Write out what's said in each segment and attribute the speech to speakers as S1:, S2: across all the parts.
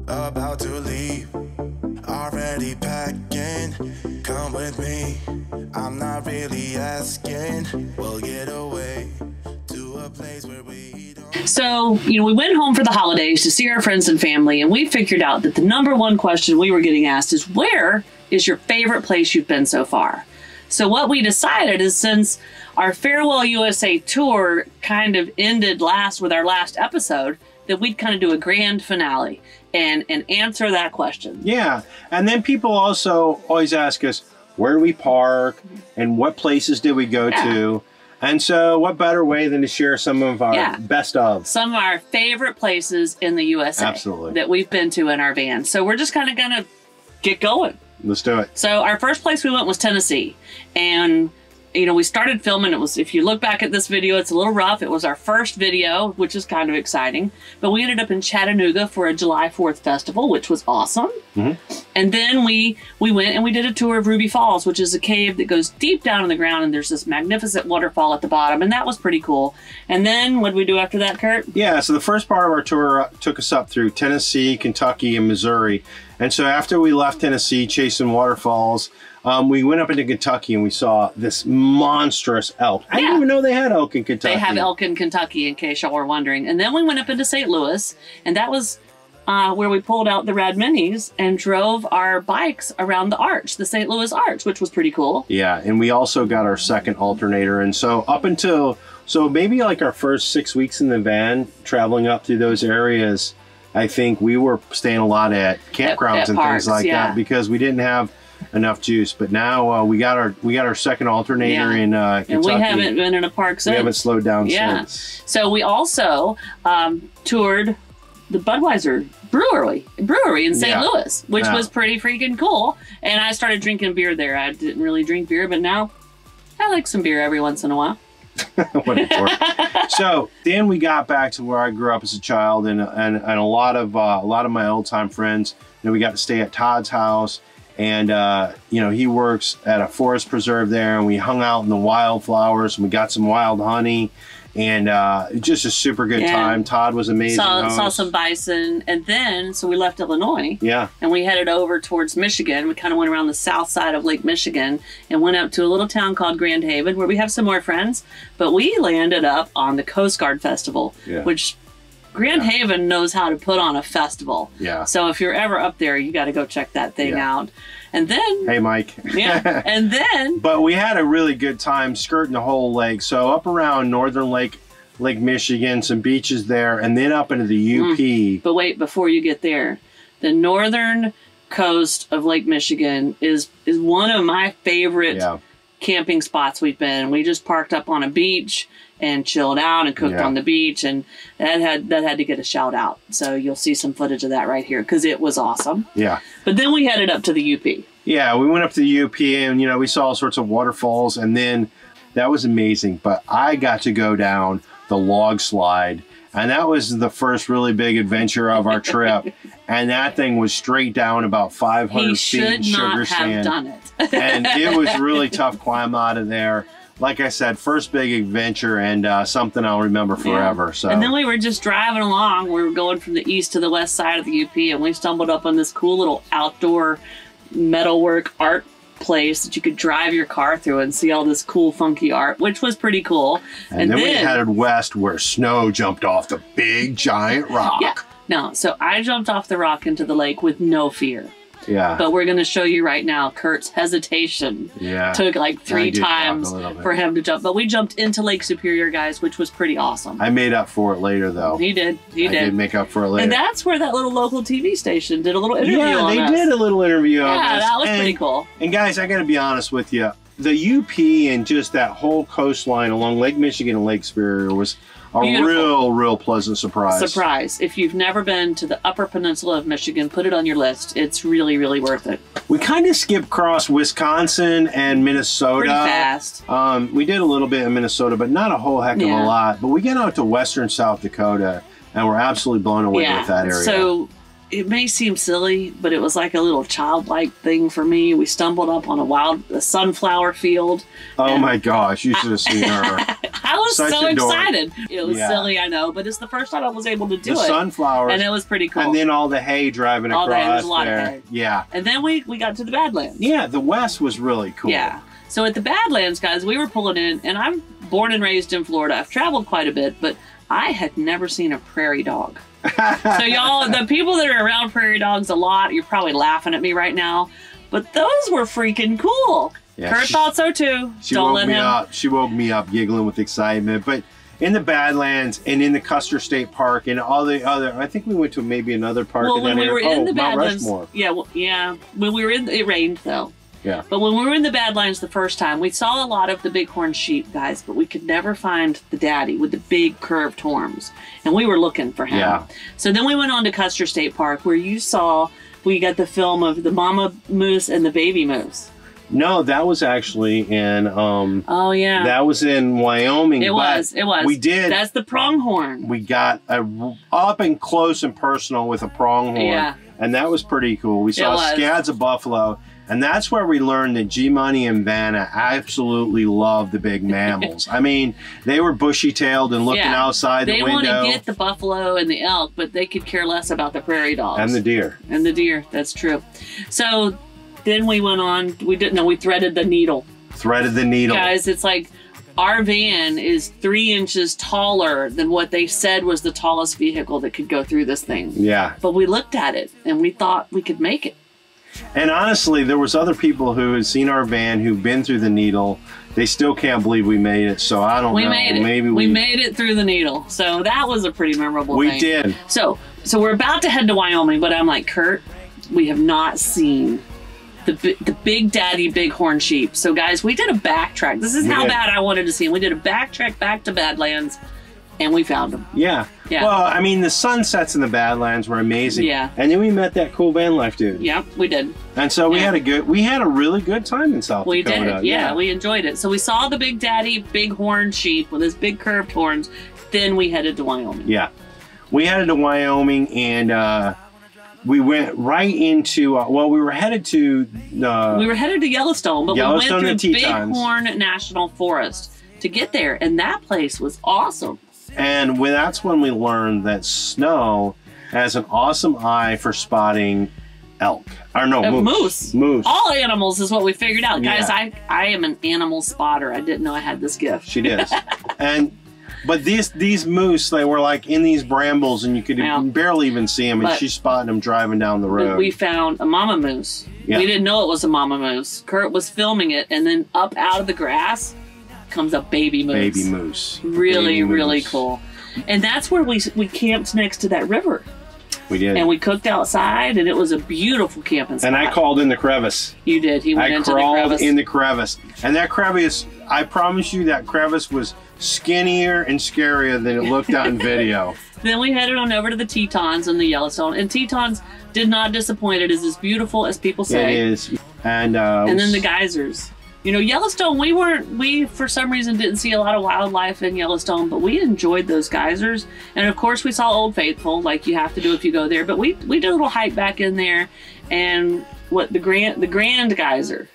S1: about to leave, already packing. Come with me, I'm not really asking. We'll get away to a place where we don't.
S2: So, we went home for the holidays to see our friends and family, and we figured out that the #1 question we were getting asked is, where is your favorite place you've been so far? So what we decided is, since our Farewell USA tour kind of ended with our last episode, that we'd kind of do a grand finale and answer that question.
S3: Yeah, and then people also always ask us, where do we park and what places did we go to? And so what better way than to share some of our best of.
S2: Some of our favorite places in the USA.
S3: Absolutely. That
S2: we've been to in our van. So we're just kind of going to get going.
S3: Let's do it.
S2: So our first place we went was Tennessee. And we started filming. It was, if you look back at this video, it's a little rough. It was our first video, which is kind of exciting. But we ended up in Chattanooga for a July 4th festival, which was awesome. And then we went and we did a tour of Ruby Falls, which is a cave that goes deep down in the ground, and there's this magnificent waterfall at the bottom, and that was pretty cool. And then what did we do after that, Kurt?
S3: Yeah, so the first part of our tour took us up through Tennessee, Kentucky, and Missouri. And so after we left Tennessee chasing waterfalls, we went up into Kentucky and we saw this monstrous elk. I didn't even know they had elk in Kentucky.
S2: They have elk in Kentucky, in case y'all were wondering. And then we went up into St. Louis, and that was where we pulled out the Rad Minis and drove our bikes around the arch, the St. Louis Arch, which was pretty cool. Yeah, and we also got our second alternator. And so up until, maybe like our first 6 weeks in the van, traveling up through those areas, I think we were staying a lot at campgrounds and parks, things like that, because we didn't have enough juice. But now we got our second alternator in Kentucky. And we haven't been in a park since.
S3: We haven't slowed down since.
S2: So we also toured the Budweiser brewery in St. Louis, which was pretty freaking cool. And I started drinking beer there. I didn't really drink beer, but now I like some beer every once in a while.
S3: What a dork. So then we got back to where I grew up as a child, and a lot of my old time friends. We got to stay at Todd's house, and he works at a forest preserve there, and we hung out in the wildflowers, and we got some wild honey, and just a super good time. Todd was amazing.
S2: Saw some bison, and then so we left Illinois.
S3: Yeah.
S2: And we headed over towards Michigan. We kind of went around the south side of Lake Michigan and went up to a little town called Grand Haven, where we have some more friends. But we landed up on the Coast Guard Festival, which Grand Haven knows how to put on a festival.
S3: Yeah.
S2: So if you're ever up there, you got to go check that thing out. And then...
S3: Hey, Mike.
S2: Yeah. And then...
S3: But we had a really good time skirting the whole lake. So up around northern Lake Michigan, some beaches there, and then up into the UP.
S2: But wait, before you get there, the northern coast of Lake Michigan is one of my favorite camping spots we've been. We just parked up on a beach and chilled out and cooked on the beach, and that had to get a shout out. So you'll see some footage of that right here, because it was awesome.
S3: Yeah.
S2: But then we headed up to the UP.
S3: Yeah, we went up to the UP, and we saw all sorts of waterfalls, and then that was amazing. But I got to go down the log slide, and that was the first really big adventure of our trip. And that thing was straight down about 500 feet in sugar sand. He should not have done it. And it was really tough climb out of there. Like I said, first big adventure, and something I'll remember forever. So.
S2: And then we were just driving along. We were going from the east to the west side of the UP, and we stumbled up on this cool little outdoor metalwork art place that you could drive your car through and see all this cool, funky art, which was pretty cool.
S3: And then we headed west, where snow jumped off the big, giant rock.
S2: Yeah. No, so I jumped off the rock into the lake with no fear.
S3: Yeah.
S2: But we're going to show you right now Kurt's hesitation.
S3: Yeah.
S2: Took like 3 times for him to jump. But we jumped into Lake Superior, guys, which was pretty awesome.
S3: I made up for it later, though.
S2: He did.
S3: I did make up for it later.
S2: And that's where that little local TV station did a little interview on us.
S3: Yeah, they did a little interview on us.
S2: Yeah, that was pretty cool.
S3: And guys, I got to be honest with you. The UP and just that whole coastline along Lake Michigan and Lake Superior was a real pleasant surprise.
S2: If you've never been to the Upper Peninsula of Michigan, put it on your list. It's really, really worth it.
S3: We kind of skipped across Wisconsin and Minnesota.
S2: Pretty fast.
S3: We did a little bit in Minnesota, but not a whole heck of a lot. But we get out to western South Dakota, and we're absolutely blown away with that area.
S2: So it may seem silly, but it was like a little childlike thing for me. We stumbled up on a sunflower field.
S3: Oh my gosh, you should have seen her.
S2: I was
S3: Such
S2: so
S3: a dork.
S2: excited. It was silly, I know, but it's the first time I was able to do
S3: The
S2: it.
S3: sunflowers.
S2: And it was pretty cool.
S3: And then all the hay driving
S2: all
S3: across
S2: that, there was a lot
S3: there.
S2: of hay.
S3: Yeah.
S2: And then we got to the Badlands.
S3: Yeah, the West was really cool.
S2: Yeah. So at the Badlands, guys, we were pulling in, and I'm born and raised in Florida. I've traveled quite a bit, but I had never seen a prairie dog. So y'all, the people that are around prairie dogs a lot, you're probably laughing at me right now, but those were freaking cool.
S3: Yeah,
S2: Curt thought so too. Don't let him.
S3: She woke me up giggling with excitement. But in the Badlands and in the Custer State Park and all the other, I think we went to maybe another park.
S2: Well, when we were in the
S3: Mount
S2: Badlands,
S3: Rushmore.
S2: yeah. When we were in, it rained though.
S3: Yeah.
S2: But when we were in the Badlands the first time, we saw a lot of the bighorn sheep, guys, but we could never find the daddy with the big curved horns. And we were looking for him.
S3: Yeah.
S2: So then we went on to Custer State Park where we got the film of the mama moose and the baby moose.
S3: No, that was actually in
S2: Oh yeah.
S3: that was in Wyoming.
S2: It was.
S3: We did.
S2: That's the pronghorn.
S3: We got up and close and personal with a pronghorn.
S2: Yeah.
S3: And that was pretty cool. We saw scads of buffalo. And that's where we learned that G-Money and Vanna absolutely love the big mammals. I mean, they were bushy-tailed and looking outside the window.
S2: They want to get the buffalo and the elk, but they could care less about the prairie dogs.
S3: And the deer.
S2: And the deer, that's true. So then we went on, we threaded the needle.
S3: Threaded the needle.
S2: Guys, it's like our van is 3 inches taller than what they said was the tallest vehicle that could go through this thing.
S3: Yeah.
S2: But we looked at it and we thought we could make it.
S3: And honestly, there was other people who had seen our van who've been through the needle. They still can't believe we made it. So I don't know.
S2: We made it.
S3: Maybe
S2: we made it through the needle. So that was a pretty memorable thing.
S3: We did.
S2: So we're about to head to Wyoming, but I'm like, Curt, we have not seen the big daddy bighorn sheep. So guys, we did a backtrack. This is how bad I wanted to see him. We did a backtrack back to Badlands. And we found them.
S3: Yeah. Well, I mean, the sunsets in the Badlands were amazing.
S2: Yeah.
S3: And then we met that cool VanLife dude.
S2: Yep, we did.
S3: And so we had a really good time in South Dakota.
S2: We did. Yeah, we enjoyed it. So we saw the big daddy bighorn sheep with his big curved horns. Then we headed to Wyoming.
S3: Yeah. We headed to Wyoming and we went right into, we were headed to...
S2: we were headed to Yellowstone, but
S3: Yellowstone
S2: we went through
S3: Tetons.
S2: Bighorn National Forest to get there. And that place was awesome.
S3: And that's when we learned that snow has an awesome eye for spotting elk. Or no, moose. Moose.
S2: All animals is what we figured out.
S3: Yeah.
S2: Guys, I am an animal spotter. I didn't know I had this gift.
S3: She does. But these moose, they were like in these brambles and you could barely even see them. And she's spotting them driving down the road.
S2: We found a mama moose. Yeah. We didn't know it was a mama moose. Curt was filming it, and then up out of the grass comes a baby moose.
S3: Baby moose.
S2: Really, really cool. And that's where we camped next to that river.
S3: We did.
S2: And we cooked outside, and it was a beautiful camping spot.
S3: And I crawled in the crevice.
S2: You did. He went into the crevice.
S3: I crawled in the crevice. And that crevice, I promise you, that crevice was skinnier and scarier than it looked out in video.
S2: Then we headed on over to the Tetons in the Yellowstone. And Tetons did not disappoint. It is as beautiful as people say.
S3: It is. And
S2: then the geysers. You know, Yellowstone, we for some reason didn't see a lot of wildlife in Yellowstone, but we enjoyed those geysers. And of course we saw Old Faithful, like you have to do if you go there. But we did a little hike back in there, and the Grand Geyser.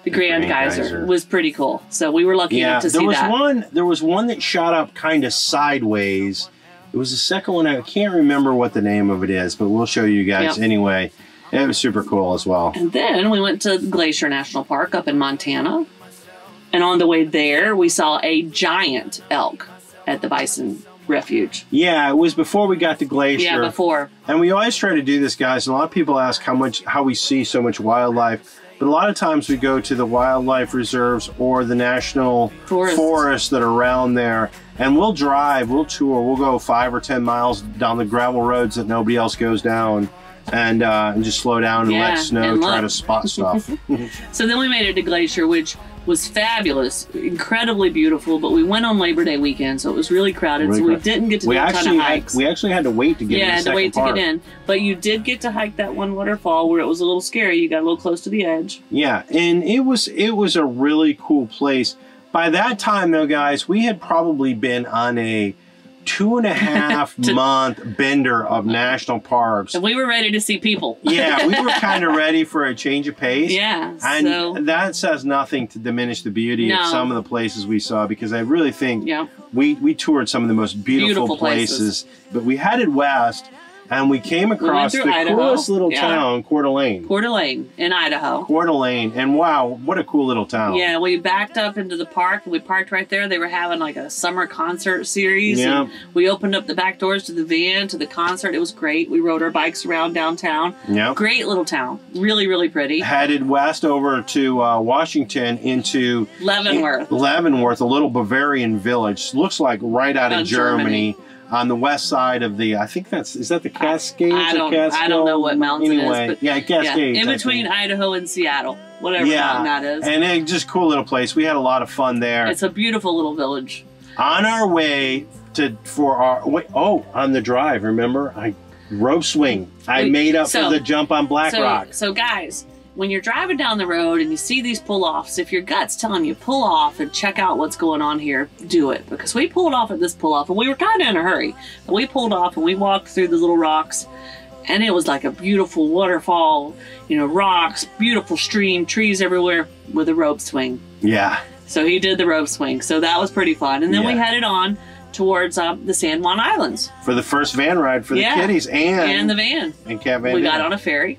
S2: The Grand Geyser was pretty cool. So we were lucky enough to see that.
S3: There was one that shot up kind of sideways. It was the second one. I can't remember what the name of it is, but we'll show you guys anyway. It was super cool as well.
S2: And then we went to Glacier National Park up in Montana. And on the way there, we saw a giant elk at the Bison Refuge.
S3: Yeah, it was before we got to Glacier.
S2: Yeah, before.
S3: And we always try to do this, guys. And a lot of people ask how we see so much wildlife. But a lot of times we go to the wildlife reserves or the national forests that are around there. And we'll drive, we'll tour, we'll go 5 or 10 miles down the gravel roads that nobody else goes down. And just slow down and let snow try to spot stuff.
S2: So then we made it to Glacier, which was fabulous, incredibly beautiful, but we went on Labor Day weekend, so it was really crowded, so we didn't get to do a ton of hikes.
S3: We actually had to wait to get in the second part.
S2: Yeah, had to wait to get in. But you did get to hike that one waterfall where it was a little scary. You got a little close to the edge. Yeah,
S3: and it was a really cool place. By that time, though, guys, we had probably been on a 2.5 month bender of national parks.
S2: And we were ready to see people.
S3: Yeah, we were kind of ready for a change of pace.
S2: Yeah.
S3: And
S2: so,
S3: that says nothing to diminish the beauty of some of the places we saw, because I really think we toured some of the most beautiful places. But we headed west, and we came across the coolest little town, Coeur d'Alene.
S2: Coeur d'Alene in Idaho.
S3: Coeur d'Alene. And wow, what a cool little town.
S2: Yeah, we backed up into the park, and we parked right there. They were having like a summer concert series. Yeah. And we opened up the back doors to the van, to the concert. It was great. We rode our bikes around downtown. Yeah. Great little town. Really, really pretty. Headed
S3: west over to Washington into
S2: Leavenworth.
S3: Leavenworth, a little Bavarian village. Looks like right out of Germany. On the west side of the, I think is that the Cascades?
S2: I don't know what mountain it is. But
S3: yeah, Cascades.
S2: In between Idaho and Seattle, whatever mountain that is.
S3: And it's just a cool little place. We had a lot of fun there.
S2: It's a beautiful little village.
S3: On our way on the drive, remember? Rope swing. I made up for the jump on Black Rock.
S2: So guys, when you're driving down the road and you see these pull-offs, if your gut's telling you pull off and check out what's going on here, do it. Because we pulled off at this pull-off, and we were kind of in a hurry. But we pulled off and we walked through the little rocks, and it was like a beautiful waterfall, rocks, beautiful stream, trees everywhere with a rope swing.
S3: Yeah.
S2: So he did the rope swing. So that was pretty fun. And then we headed on towards the San Juan Islands.
S3: For the first van ride for the kiddies and
S2: the van.
S3: And Cat Van.
S2: We got on a ferry.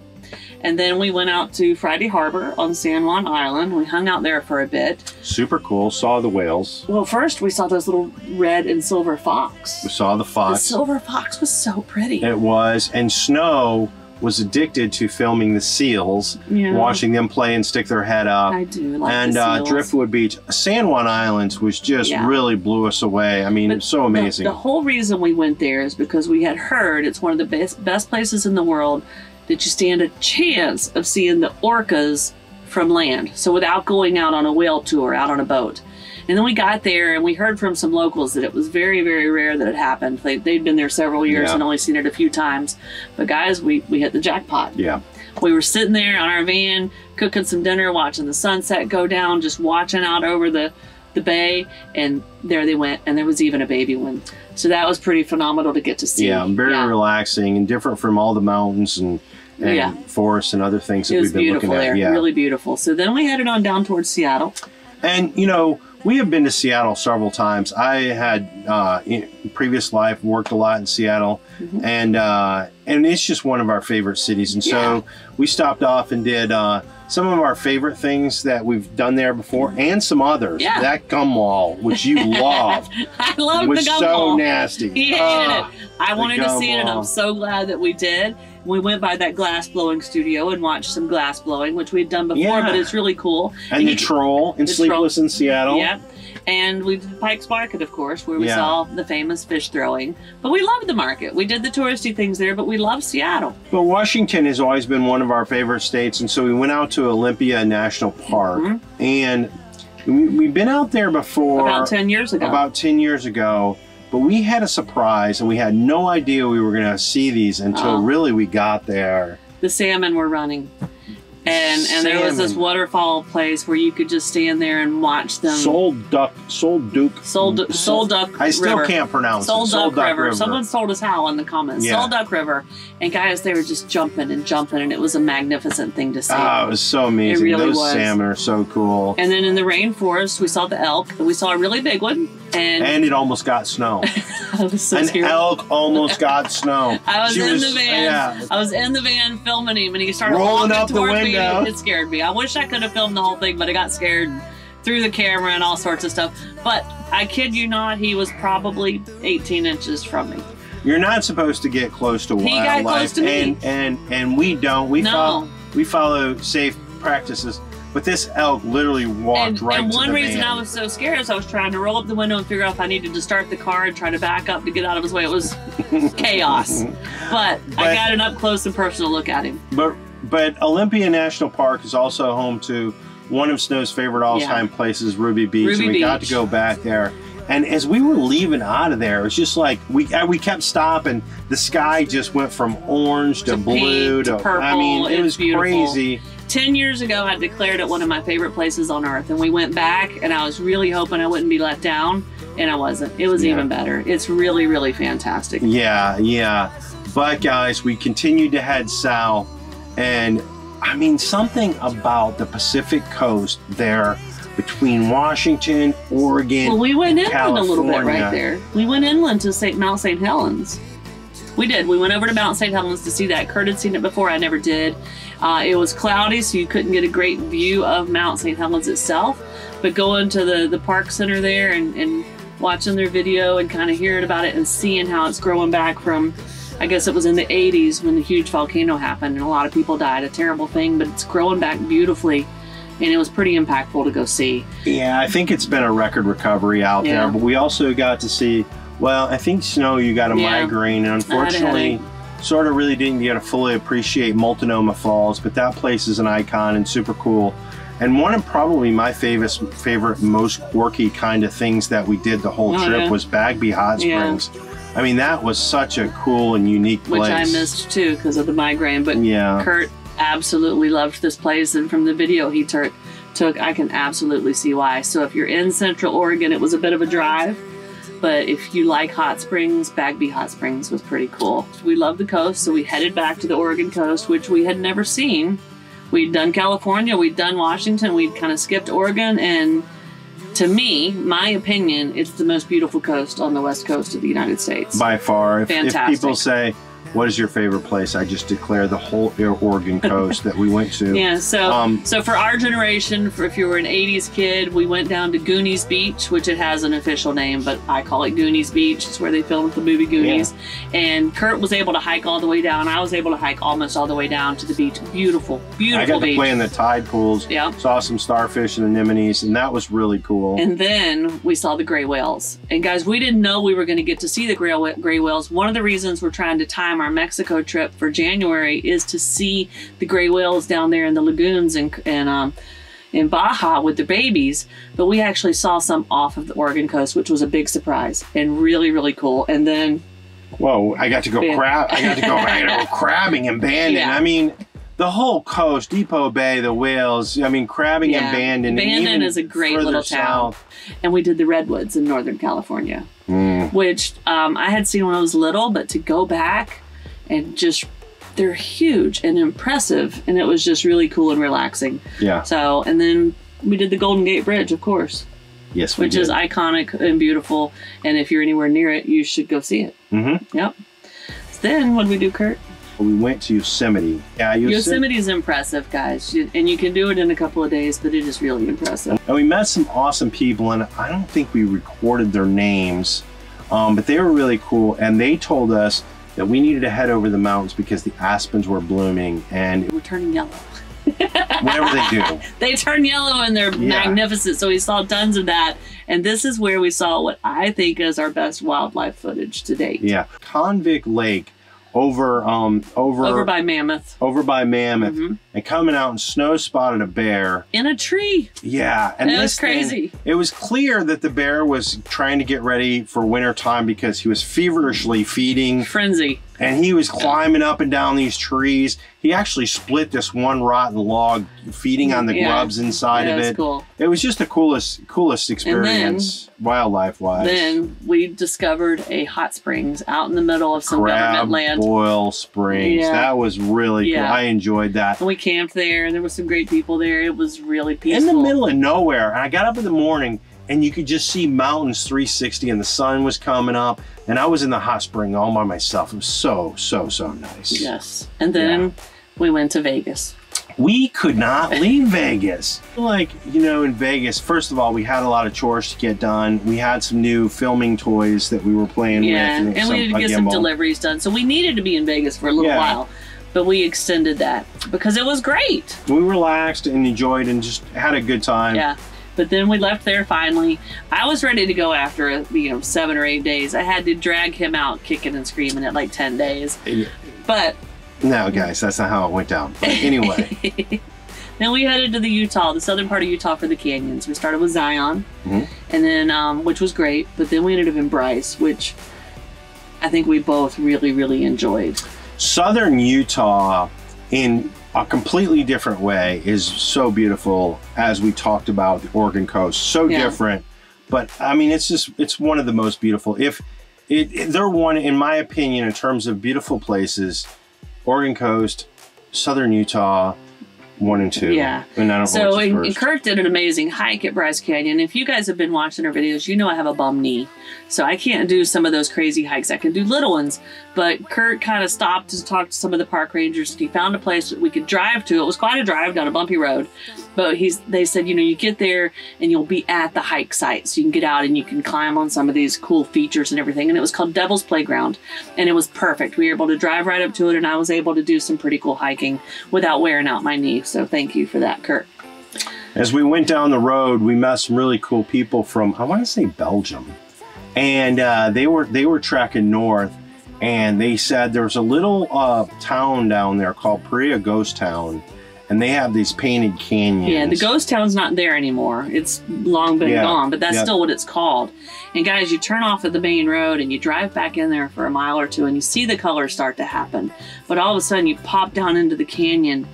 S2: And then we went out to Friday Harbor on San Juan Island. We hung out there for a bit.
S3: Super cool. Saw the whales.
S2: Well, first we saw those little red and silver fox.
S3: We saw the fox.
S2: The silver fox was so pretty.
S3: It was. And Snow was addicted to filming the seals, watching them play and stick their head up.
S2: I do like the seals.
S3: Driftwood Beach. San Juan Islands was just really blew us away. I mean, it's so amazing.
S2: The whole reason we went there is because we had heard it's one of the best places in the world that you stand a chance of seeing the orcas from land. So without going out on a whale tour, out on a boat. And then we got there and we heard from some locals that it was very, very rare that it happened. They'd been there several years and only seen it a few times. But guys, we hit the jackpot.
S3: Yeah.
S2: We were sitting there on our van, cooking some dinner, watching the sunset go down, just watching out over the bay, and there they went, and there was even a baby one. So that was pretty phenomenal to get to see.
S3: Yeah, very relaxing and different from all the mountains and forests and other things that we've been looking at.
S2: There. Yeah, really beautiful. So then we headed on down towards Seattle.
S3: And, we have been to Seattle several times. I had, in previous life, worked a lot in Seattle, and it's just one of our favorite cities. And so we stopped off and did some of our favorite things that we've done there before, and some others. Yeah. That gum wall, which you loved,
S2: I loved
S3: was
S2: the gum
S3: so
S2: wall.
S3: nasty.
S2: He hated it. I wanted to see it, and I'm so glad that we did. We went by that glass blowing studio and watched some glass blowing, which we'd done before, but it's really cool.
S3: And the Troll in Sleepless in Seattle.
S2: Yeah. And we did Pike's Market, of course, where we saw the famous fish throwing. But we loved the market. We did the touristy things there, but we love Seattle.
S3: But Washington has always been one of our favorite states, and so we went out to Olympia National Park. And we've been out there before.
S2: About 10 years ago.
S3: About 10 years ago. But we had a surprise, and we had no idea we were going to see these until really we got there.
S2: The salmon were running. And there was this waterfall place where you could just stand there and watch them.
S3: Soul Duck
S2: River.
S3: I still can't pronounce
S2: it. Soul Duck River. Someone told us how in the comments. Soul Duck River. And guys, they were just jumping and jumping, and it was a magnificent thing to see.
S3: Oh, it was so amazing.
S2: It really
S3: Those
S2: was.
S3: salmon are so cool.
S2: And then in the rainforest, we saw the elk. We saw a really big one. And
S3: it almost got snow.
S2: I was so scared.
S3: An elk almost got snow.
S2: I was in the van. Yeah. I was in the van filming him, and he started
S3: rolling
S2: walking
S3: up the
S2: toward
S3: window.
S2: me. It scared me. I wish I could have filmed the whole thing, but I got scared and threw the camera and all sorts of stuff. But I kid you not, he was probably 18 inches from me.
S3: You're not supposed to get close to wildlife.
S2: He got close to me.
S3: And we don't. We follow safe practices. But this elk literally walked right to the van.
S2: And one reason I was so scared is I was trying to roll up the window and figure out if I needed to start the car and try to back up to get out of his way. It was chaos. But I got an up close and personal look at him.
S3: But Olympia National Park is also home to one of Snow's favorite all-time places, Ruby Beach. And we got to go back there. And as we were leaving out of there, it was just like we kept stopping. The sky just went from orange to blue to
S2: purple.
S3: I mean, it was
S2: beautiful.
S3: crazy.
S2: 10 years ago, I declared it one of my favorite places on earth, and we went back, and I was really hoping I wouldn't be let down. and I wasn't. It was even better. It's really, really fantastic.
S3: Yeah, yeah. But guys, we continued to head south, and I mean, something about the Pacific coast there between Washington, Oregon,
S2: well, we went inland
S3: California.
S2: a little bit right there. We went inland to Mount St. Helens. We did. We went over to Mount St. Helens to see that. Curt had seen it before. I never did. It was cloudy, so you couldn't get a great view of Mount St. Helens itself. But going to the park center there and watching their video and kind of hearing about it and seeing how it's growing back from, I guess it was in the 80s when the huge volcano happened and a lot of people died. A terrible thing, but it's growing back beautifully. And it was pretty impactful to go see. Yeah,
S3: I think it's been a record recovery out there. But we also got to see, well, I think Snow, you got a migraine. And unfortunately, sort of really didn't get to fully appreciate Multnomah Falls. But that place is an icon and super cool. And one of probably my favorite, most quirky kind of things that we did the whole trip was Bagby Hot Springs. I mean, that was such a cool and unique place.
S2: Which I missed too because of the migraine. But Curt absolutely loved this place, and from the video he took, I can absolutely see why. So if you're in Central Oregon, it was a bit of a drive, but if you like hot springs, Bagby Hot Springs was pretty cool. We loved the coast, so we headed back to the Oregon coast, which we had never seen. We'd done California, we'd done Washington, we'd kind of skipped Oregon, and to me, my opinion, it's the most beautiful coast on the west coast of the United States.
S3: By far.
S2: Fantastic.
S3: If people say, what is your favorite place? I just declare the whole Oregon coast that we went to.
S2: Yeah, so for our generation, if you were an 80s kid, we went down to Goonies Beach, which it has an official name, but I call it Goonies Beach. It's where they filmed the movie Goonies. Yeah. And Curt was able to hike all the way down. I was able to hike almost all the way down to the beach. Beautiful, beautiful
S3: I got
S2: beach.
S3: to play in the tide pools.
S2: Yeah.
S3: Saw some starfish and anemones, and that was really cool.
S2: And then we saw the gray whales. And guys, we didn't know we were going to get to see the gray whales. One of the reasons we're trying to time our Mexico trip for January is to see the gray whales down there in the lagoons and in Baja with the babies. But we actually saw some off of the Oregon coast, which was a big surprise and really, really cool. And then,
S3: whoa, I got to go crabbing and banding. I mean, the whole coast, Depot Bay, the whales, I mean, crabbing and banding.
S2: Bandon is a great little town. And we did the Redwoods in Northern California, which I had seen when I was little, but to go back and just, they're huge and impressive, and it was just really cool and relaxing. Yeah. So, and then we did the Golden Gate Bridge, of course.
S3: Yes, we did.
S2: Which is iconic and beautiful, and if you're anywhere near it, you should go see it. Yep. So then, what did we do, Curt?
S3: We went to Yosemite. Yeah,
S2: Yosemite is impressive, guys, and you can do it in a couple of days, but it is really impressive.
S3: And we met some awesome people, and I don't think we recorded their names, but they were really cool, and they told us that we needed to head over the mountains because the aspens were blooming and
S2: we're turning yellow.
S3: Whatever they do.
S2: They turn yellow and they're magnificent. So we saw tons of that. And this is where we saw what I think is our best wildlife footage to date. Yeah.
S3: Convict Lake over
S2: by Mammoth.
S3: Over by Mammoth. And coming out and Snow spotted a bear.
S2: In a tree.
S3: Yeah. And
S2: that was crazy.
S3: It was clear that the bear was trying to get ready for winter time because he was feverishly feeding.
S2: Frenzy.
S3: And he was climbing up and down these trees. He actually split this one rotten log, feeding on the grubs inside of it.
S2: Cool.
S3: It was just the coolest experience, wildlife-wise.
S2: Then we discovered a hot springs out in the middle of some government land.
S3: Boil Springs. Yeah. That was really cool. I enjoyed that.
S2: And we camped there, and there were some great people there. It was really peaceful.
S3: In the middle of nowhere. And I got up in the morning, and you could just see mountains 360, and the sun was coming up. And I was in the hot spring all by myself. It was so nice.
S2: Yes. And then we went to Vegas.
S3: We could not leave Vegas. Like, you know, in Vegas, first of all, we had a lot of chores to get done. We had some new filming toys that we were playing with.
S2: And we needed to get some deliveries done. So we needed to be in Vegas for a little while. But we extended that because it was great.
S3: We relaxed and enjoyed and just had a good time.
S2: Yeah. But then we left there finally. I was ready to go after 7 or 8 days. I had to drag him out kicking and screaming at like 10 days. But
S3: no, guys, that's not how it went down. But anyway.
S2: Then we headed to the southern part of Utah for the canyons. We started with Zion, and then which was great. But then we ended up in Bryce, which I think we both really enjoyed.
S3: Southern Utah, in a completely different way, is so beautiful, as we talked about the Oregon coast. So different, But I mean, it's one of the most beautiful. They're one, in my opinion, in terms of beautiful places, Oregon coast, southern Utah, 1 and 2.
S2: Yeah.
S3: And I don't know
S2: and Curt did an amazing hike at Bryce Canyon. If you guys have been watching our videos, you know I have a bum knee. So I can't do some of those crazy hikes. I can do little ones. But Curt kind of stopped to talk to some of the park rangers. And he found a place that we could drive to. It was quite a drive down a bumpy road. But they said, you know, you get there and you'll be at the hike site. So you can get out and you can climb on some of these cool features and everything. And it was called Devil's Playground. And it was perfect. We were able to drive right up to it. And I was able to do some pretty cool hiking without wearing out my knee. So thank you for that, Curt.
S3: As we went down the road, we met some really cool people from, I want to say, Belgium. And they were trekking north. And they said there was a little town down there called Perea Ghost Town. And they have these painted canyons.
S2: Yeah, the ghost town's not there anymore. It's long been gone, but that's still what it's called. And guys, you turn off at the main road and you drive back in there for a mile or two and you see the colors start to happen. But all of a sudden you pop down into the canyon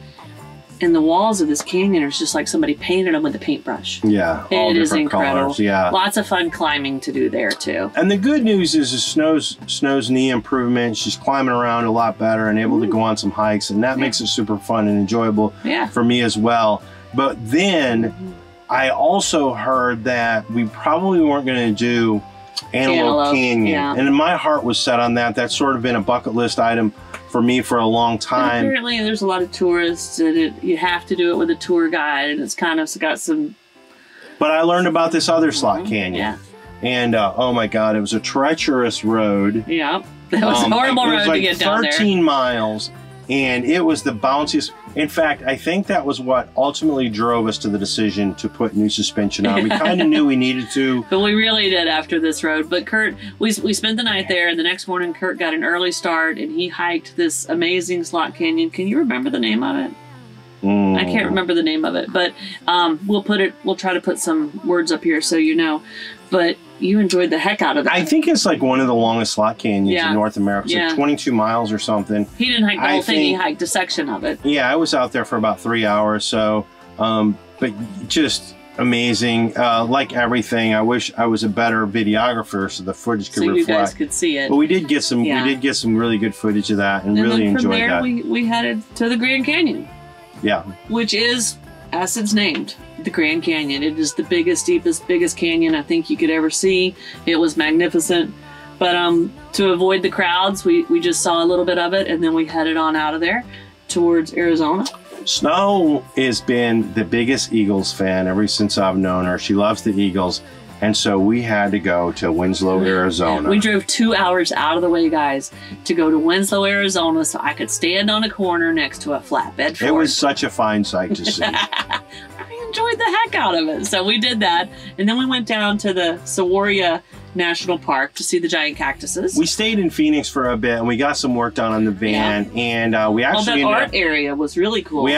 S2: and the walls of this canyon are just like somebody painted them with a paintbrush.
S3: Yeah, all
S2: it is
S3: different
S2: incredible.
S3: colors. Yeah,
S2: lots of fun climbing to do there too.
S3: And the good news is Snow's knee improvement. She's climbing around a lot better and able to go on some hikes, and that makes it super fun and enjoyable for me as well. But then I also heard that we probably weren't going to do Antelope Canyon, and my heart was set on that. That's sort of been a bucket list item for me for a long time.
S2: And apparently there's a lot of tourists and you have to do it with a tour guide, and it's kind of got some...
S3: But I learned about this other slot canyon. And oh my God, it was a treacherous road.
S2: Yeah, that was a horrible road to get down there.
S3: 13 miles, and it was the bounciest. In fact, I think that was what ultimately drove us to the decision to put new suspension on. We kind of knew we needed to.
S2: But we really did after this road. But Curt, we spent the night there, and the next morning Curt got an early start, and he hiked this amazing slot canyon. Can you remember the name of it? I can't remember the name of it, but we'll try to put some words up here so you know. But you enjoyed the heck out of it.
S3: I think it's like one of the longest slot canyons in North America. It's like 22 miles or something.
S2: He didn't hike the whole thing, he hiked a section of it.
S3: Yeah, I was out there for about 3 hours, so but just amazing. Like everything, I wish I was a better videographer so the footage could reflect.
S2: So you guys could see it.
S3: But we did get some really good footage of that and really enjoyed that.
S2: From there we headed to the Grand Canyon. Yeah. Which is, as it's named, the Grand Canyon. It is the biggest, deepest, biggest canyon I think you could ever see. It was magnificent. But to avoid the crowds, we just saw a little bit of it, and then we headed on out of there towards Arizona.
S3: Snow has been the biggest Eagles fan ever since I've known her. She loves the Eagles. And so we had to go to Winslow, Arizona.
S2: We drove 2 hours out of the way, guys, to go to Winslow, Arizona, so I could stand on a corner next to a flatbed Ford.
S3: It was such a fine sight to see.
S2: I enjoyed the heck out of it. So we did that. And then we went down to the Sahuarita National Park to see the giant cactuses.
S3: We stayed in Phoenix for a bit, and we got some work done on the van, and we actually...
S2: that art area was really cool.
S3: We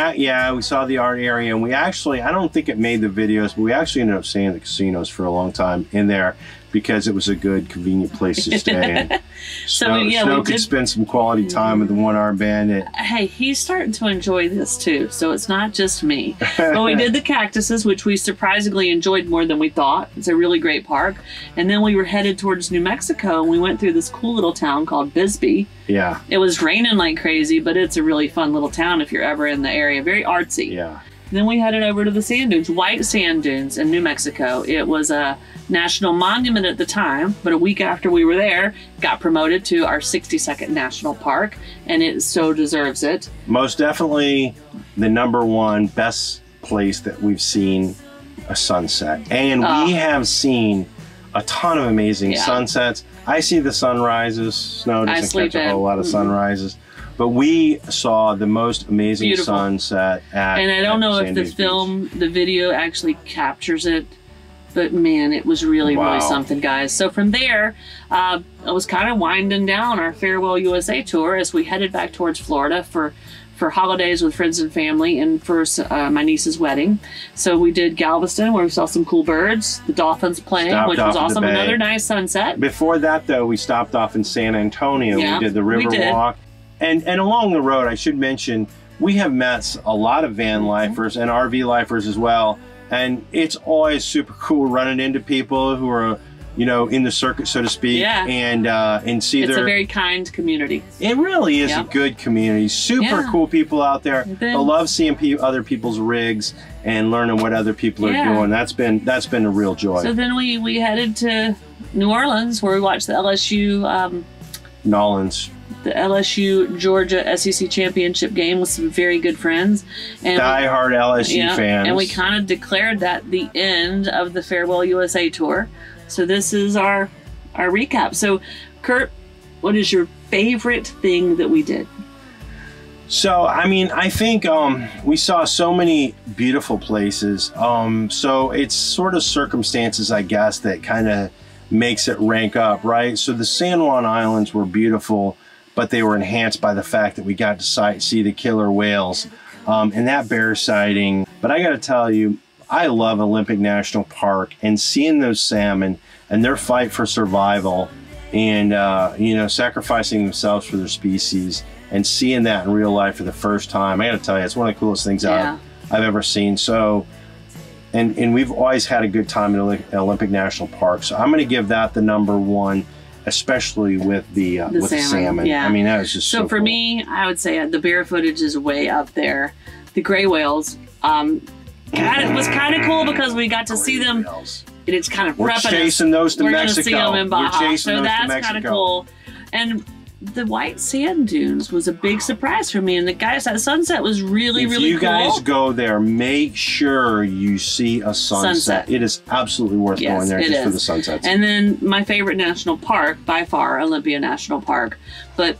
S3: saw the art area, and we actually, I don't think it made the videos, but we actually ended up staying in the casinos for a long time in there because it was a good, convenient place to stay in. Snow could spend some quality time with the one-armed bandit.
S2: Hey, he's starting to enjoy this too, so it's not just me. But we did the cactuses, which we surprisingly enjoyed more than we thought. It's a really great park. And then we were headed towards New Mexico, and we went through this cool little town called Bisbee.
S3: Yeah.
S2: It was raining like crazy, but it's a really fun little town if you're ever in the area. Very artsy.
S3: Yeah.
S2: Then we headed over to the sand dunes, white sand dunes in New Mexico. It was a national monument at the time, but a week after we were there, got promoted to our 62nd national park, and it so deserves it.
S3: Most definitely the #1 best place that we've seen a sunset. And we have seen a ton of amazing sunsets. I see the sunrises. Snow doesn't catch a whole lot of sunrises. But we saw the most amazing sunset at
S2: And I don't know if the video actually captures it, but man, it was really, really something, guys. So from there, I was kind of winding down our Farewell USA tour as we headed back towards Florida for holidays with friends and family and for my niece's wedding. So we did Galveston, where we saw some cool birds, the dolphins playing, which was awesome. Another nice sunset.
S3: Before that, though, we stopped off in San Antonio. We did the river walk. And along the road, I should mention, we have met a lot of van lifers and RV lifers as well. And it's always super cool running into people who are, you know, in the circuit, so to speak.
S2: Yeah.
S3: And see
S2: It's
S3: their...
S2: a very kind community.
S3: It really is a
S2: Yep.
S3: good community. Super cool people out there. I love seeing other people's rigs and learning what other people are doing. That's been a real joy.
S2: So then we headed to New Orleans, where we watched the LSU
S3: Nolans.
S2: the LSU Georgia SEC championship game with some very good friends. And
S3: Die-hard LSU fans.
S2: And we kind of declared that the end of the Farewell USA tour. So this is our recap. So, Curt, what is your favorite thing that we did?
S3: So, I mean, I think we saw so many beautiful places. So it's sort of circumstances, I guess, that kind of makes it rank up, right? So the San Juan Islands were beautiful, but they were enhanced by the fact that we got to see the killer whales and that bear sighting. But I got to tell you, I love Olympic National Park, and seeing those salmon and their fight for survival and, you know, sacrificing themselves for their species and seeing that in real life for the first time. I got to tell you, it's one of the coolest things I've ever seen. So, and we've always had a good time in Olympic National Park. So I'm going to give that the #1, especially with the salmon.
S2: Yeah.
S3: I mean, that was just so
S2: for
S3: cool.
S2: me, I would say the bear footage is way up there. The gray whales, it was kind of cool because we got to see them. And it's kind of
S3: We're chasing those to
S2: We're
S3: Mexico.
S2: We're going to see them in Baja.
S3: So
S2: that's kind of cool. And the white sand dunes was a big surprise for me. And the guys, that sunset was really, really cool.
S3: If you guys go there, make sure you see a sunset. It is absolutely worth going there just for the sunsets.
S2: And then my favorite national park, by far, Olympia National Park. But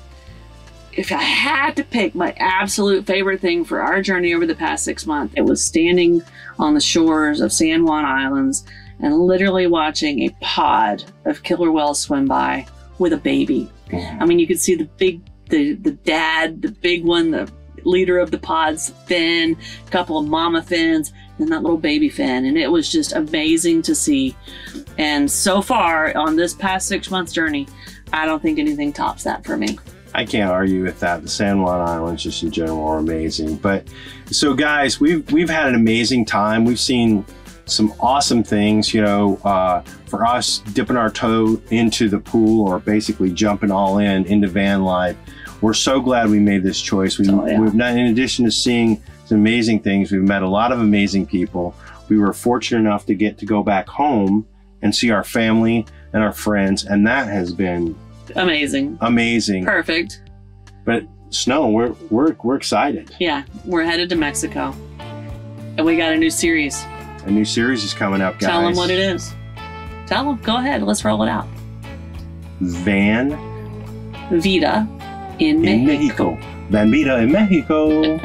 S2: if I had to pick my absolute favorite thing for our journey over the past 6 months, it was standing on the shores of San Juan Islands and literally watching a pod of killer whales swim by with a baby. I mean, you could see the dad, the big one, the leader of the pod's fin, a couple of mama fins, and that little baby fin. And it was just amazing to see. And so far on this past 6 months journey, I don't think anything tops that for me.
S3: I can't argue with that. The San Juan Islands just in general are amazing. But so guys, we've had an amazing time. We've seen some awesome things, you know, for us dipping our toe into the pool or basically jumping all into van life. We're so glad we made this choice. We've not, in addition to seeing some amazing things, we've met a lot of amazing people. We were fortunate enough to get to go back home and see our family and our friends, and that has been
S2: amazing.
S3: Perfect. But Snow, we're excited.
S2: Yeah, we're headed to Mexico, and we got a new series.
S3: A new series is coming up, guys.
S2: Tell them what it is. Tell them. Go ahead. Let's roll it out.
S3: Vida
S2: En Mexico.
S3: Van Vida en Mexico.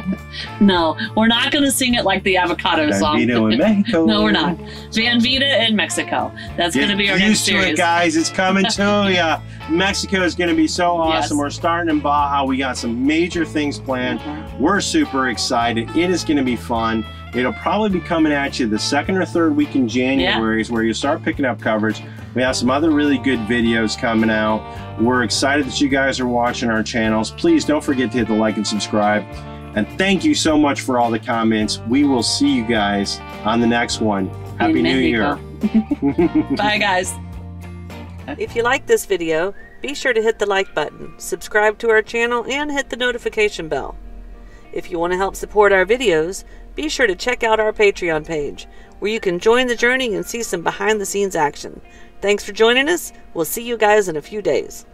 S2: No, we're not going to sing it like the avocado song.
S3: Van Vida en Mexico.
S2: No, we're not. Van Vida in Mexico. That's going to be our next series.
S3: Get used to it, guys. It's coming to you. Mexico is going to be so awesome. Yes. We're starting in Baja. We got some major things planned. We're super excited. It is going to be fun. It'll probably be coming at you the 2nd or 3rd week in January is where you start picking up coverage. We have some other really good videos coming out. We're excited that you guys are watching our channels. Please don't forget to hit the like and subscribe. And thank you so much for all the comments. We will see you guys on the next one. Happy New Year.
S2: Bye, guys.
S4: If you like this video, be sure to hit the like button, subscribe to our channel, and hit the notification bell. If you want to help support our videos, be sure to check out our Patreon page, where you can join the journey and see some behind-the-scenes action. Thanks for joining us. We'll see you guys in a few days.